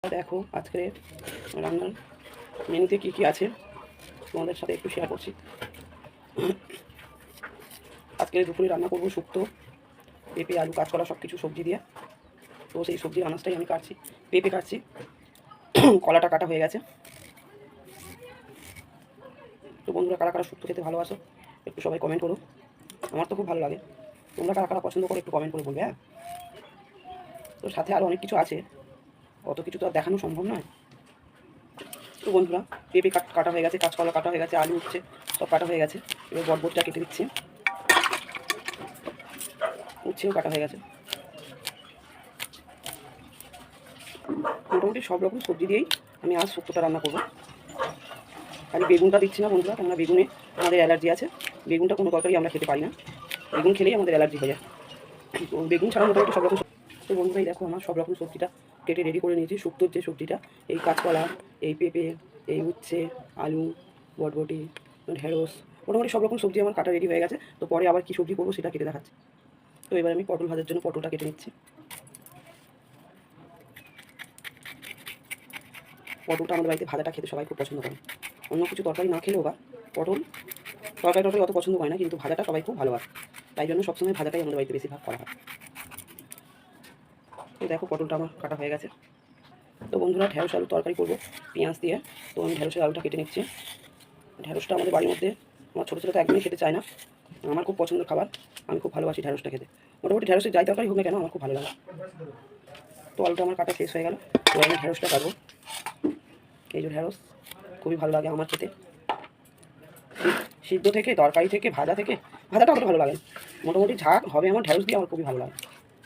দেখো আজকে রান্নার মেনুতে কি কি আছে তোমাদের সাথে একটু শেয়ার করছি। আজকে দুপুরে রান্না করবো শুক্তো, পেঁপে, আলু, কাঁচকলা সব কিছু সবজি দিয়ে। তো সেই সবজির আনাজটাই আমি কাটছি, পেঁপে কাটছি, কলাটা কাটা হয়ে গেছে। তো বন্ধুরা, কারা কারা শুক্তো খেতে ভালোবাসো একটু সবাই কমেন্ট করো। আমার তো খুব ভালো লাগে, তোমরা কারা কারা পছন্দ করো একটু কমেন্ট করে বলবে। হ্যাঁ, তো সাথে আরও অনেক কিছু আছে, অত কিছু তো আর দেখানো সম্ভব নয়। তো বন্ধুরা, পেঁপে কাটা হয়ে গেছে, কাঁচকলা কাটা হয়ে গেছে, আলু উঠছে, সব কাটা হয়ে গেছে। এবার বটবটিটা কেটে দিচ্ছি, উচ্ছেও কাটা হয়ে গেছে। মোটামুটি সব রকম সবজি দিয়েই আমি আজ শুক্তোটা রান্না করবো। আমি বেগুনটা দিচ্ছি না বন্ধুরা, কেননা বেগুনে আমাদের অ্যালার্জি আছে। বেগুনটা কোনো তরকারি আমরা খেতে পারি না, বেগুন খেলেই আমাদের অ্যালার্জি হয়ে যায়। তো বেগুন ছাড়া মোটামুটি সব রকম। তো বন্ধুরাই দেখো, আমার সব রকম সবজিটা কেটে রেডি করে নিয়েছি। শুক্তোর যে সবজিটা, এই কাঁচকলা, এই পেঁপে, এই উচ্ছে, আলু, বটবটি, ঢেঁড়স, মোটামুটি সব রকম সবজি আমার কাটা রেডি হয়ে গেছে। তো পরে আবার কি সবজি করবো সেটা কেটে দেখাচ্ছি। তো এবার আমি পটল ভাজার জন্য পটলটা কেটে নিচ্ছি। পটলটা আমাদের বাড়িতে ভাজাটা খেতে সবাই খুব পছন্দ করে। অন্য কিছু তরকারি না খেলেও বা পটল তরকারি অত পছন্দ করে না, কিন্তু ভাজাটা সবাই খুব ভালোবাসে। তাই জন্য সবসময় ভাজাটাই আমাদের বাড়িতে বেশিরভাগ করা হয়। তো দেখো, পটলটা আমার কাটা হয়ে গেছে। তো বন্ধুরা, ঢেঁড়স আলু তরকারি করবো পেঁয়াজ দিয়ে। তো আমি ঢেঁড়সের আলুটা কেটে নিচ্ছি। ঢেঁড়সটা আমাদের বাড়ির মধ্যে আমার ছোটো ছোটো তো একদমই খেতে চায় না, আমার খুব পছন্দের খাবার, আমি খুব ভালোবাসি ঢেঁড়সটা খেতে। মোটামুটি ঢেঁড়সের যাই তরকারি হোক না কেন আমার খুব ভালো লাগে। তো আলুটা আমার কাটা শেষ হয়ে গেল, তো আমি ঢেঁড়সটা কাটবো। এই যে ঢেঁড়স খুবই ভালো লাগে আমার খেতে, সিদ্ধ থেকে, তরকারি থেকে, ভাজাটা আমার ভালো লাগে। মোটামুটি ঝাল হবে আমার ঢেঁড়স দিয়ে আমার খুবই ভালো লাগে।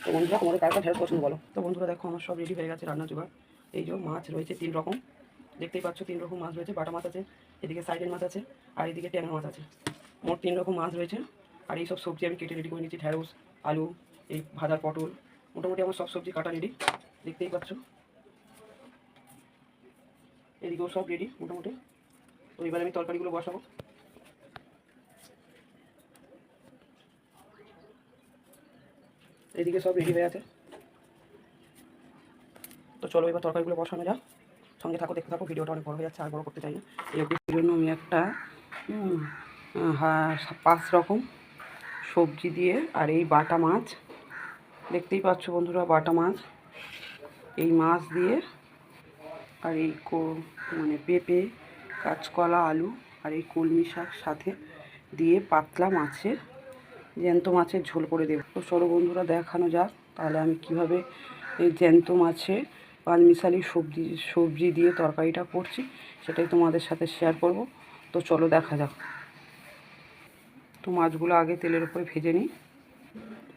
তো বন্ধুরা, তোমাদের কার কার ঢেঁড়স পছন্দ বলো। তো বন্ধুরা দেখো, আমার সব রেডি হয়ে গেছে রান্না জোগাড়। এই যে মাছ রয়েছে 3 রকম, দেখতেই পাচ্ছ 3 রকম মাছ রয়েছে। বাটা মাছ আছে, এদিকে সাইডের মাছ আছে, আর এদিকে ট্যাংরা মাছ আছে। মোট 3 রকম মাছ রয়েছে। আর এই সব সবজি আমি কেটে রেডি করে নিচ্ছি, ঢেঁড়স, আলু, এই ভাজার পটল, মোটামুটি আমার সব সবজি কাটা রেডি, দেখতেই পাচ্ছ। এদিকেও সব রেডি মোটামুটি। তো এবার আমি তরকারিগুলো বসাবো। এদিকে সব রেডি হয়ে আছে। তো চলো এবার তরকারিগুলো বসানো যাক, সঙ্গে থাকো, দেখতে থাকো। ভিডিওটা অনেক বড় হয়ে যাচ্ছে, আর বড় করতে চাই না। এই অবধির জন্য আমি একটা 5 রকম সবজি দিয়ে, আর এই বাটা মাছ দেখতেই পাচ্ছ বন্ধুরা, বাটা মাছ, এই মাছ দিয়ে, আর এই মানে পেঁপে, কাঁচকলা, আলু, আর এই কলমি শাক সাথে দিয়ে পাতলা মাছের, জ্যান্ত মাছের ঝোল করে দেবো। তো চলো বন্ধুরা, দেখানো যাক তাহলে আমি কিভাবে এই জ্যান্ত মাছে পাঁচমিশালি সবজি দিয়ে তরকারিটা করছি, সেটাই তোমাদের সাথে শেয়ার করব। তো চলো দেখা যাক। তো মাছগুলো আগে তেলের উপরে ভেজে নিই।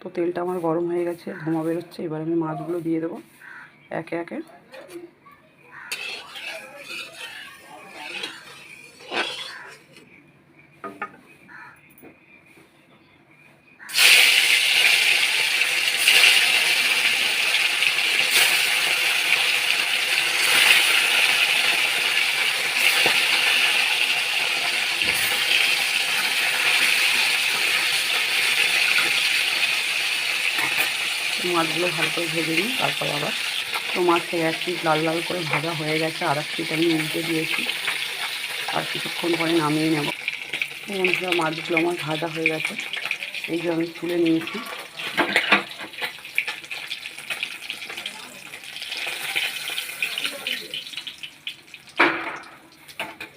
তো তেলটা আমার গরম হয়ে গেছে, ধোঁয়া বেরোচ্ছে। এবার আমি মাছগুলো দিয়ে দেবো একে একে। মাছগুলো ভালো করে ভেজে নিই, তারপর আবার। তো মাছের এক পিস লাল লাল করে ভাজা হয়ে গেছে, আর এক পিস আমি উল্টে দিয়েছি, আর কিছুক্ষণ পরে নামিয়ে নেব। বন্ধুরা, মাছগুলো আমার ভাজা হয়ে গেছে, এই যে আমি তুলে নিয়েছি।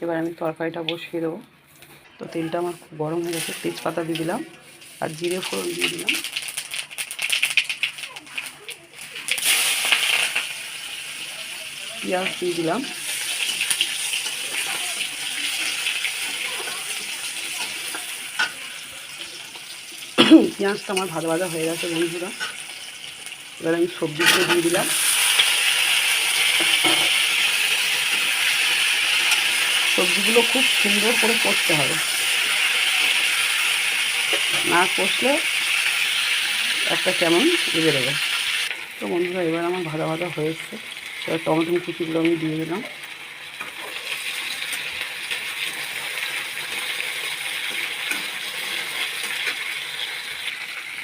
এবার আমি তরকারিটা বসিয়ে দেবো। তো তেলটা আমার খুব গরম হয়ে গেছে, তেজপাতা দিয়ে দিলাম, আর জিরে ফোড়ন দিয়ে দিলাম, পেঁয়াজ দিয়ে দিলাম। পেঁয়াজটা আমার ভাজা ভাজা হয়ে গেছে বন্ধুরা। এবার আমি সবজিগুলো দিয়ে দিলাম। সবজিগুলো খুব সুন্দর করে কষতে হবে, না কষলে একটা কেমন বেরোবে। তো বন্ধুরা, এবার আমার ভাজা ভাজা হয়ে এসছে। এবার টমেটো কুচিগুলো আমি দিয়ে দিলাম।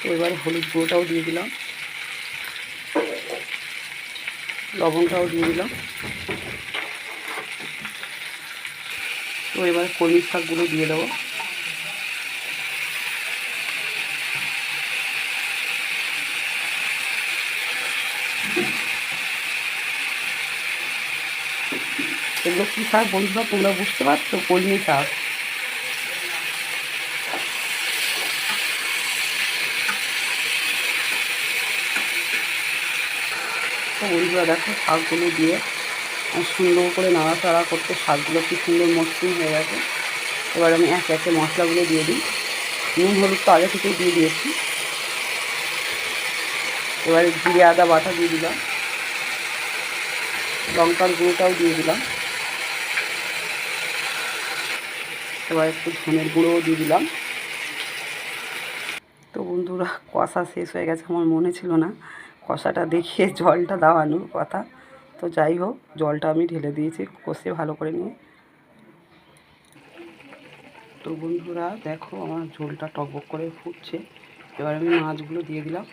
তো এবার হলুদ গুঁড়োটাও দিয়ে দিলাম। লবণটাও দিয়ে দিলাম। তো এবার কলমি শাকগুলো দিয়ে দেবো। এগুলো কী শাক বন্ধুরা তোমরা বুঝতে পারছো? কলমি শাক। তো বন্ধুরা দেখো শাকগুলো দিয়ে সুন্দর করে নাড়াচাড়া করতে শাকগুলো কি সুন্দর মসৃণ হয়ে গেছে। এবার আমি একে একে মশলাগুলো দিয়ে দিই। নুন হলুদ তো আগে থেকেই দিয়ে দিয়েছি। এবারে জিরে আদা বাটা দিয়ে দিলাম, লঙ্কার গুঁড়োটাও দিয়ে দিলাম। এবার একটু ধনের গুঁড়োও দিয়ে দিলাম। তো বন্ধুরা কষা শেষ হয়ে গেছে, আমার মনে ছিল না কষাটা দেখিয়ে জলটা দেওয়ানোর কথা। তো যাই হোক, জলটা আমি ঢেলে দিয়েছি কষে ভালো করে নিয়ে। তো বন্ধুরা দেখো আমার ঝোলটা টকবক করে ফুটছে। এবার আমি মাছগুলো দিয়ে দিলাম।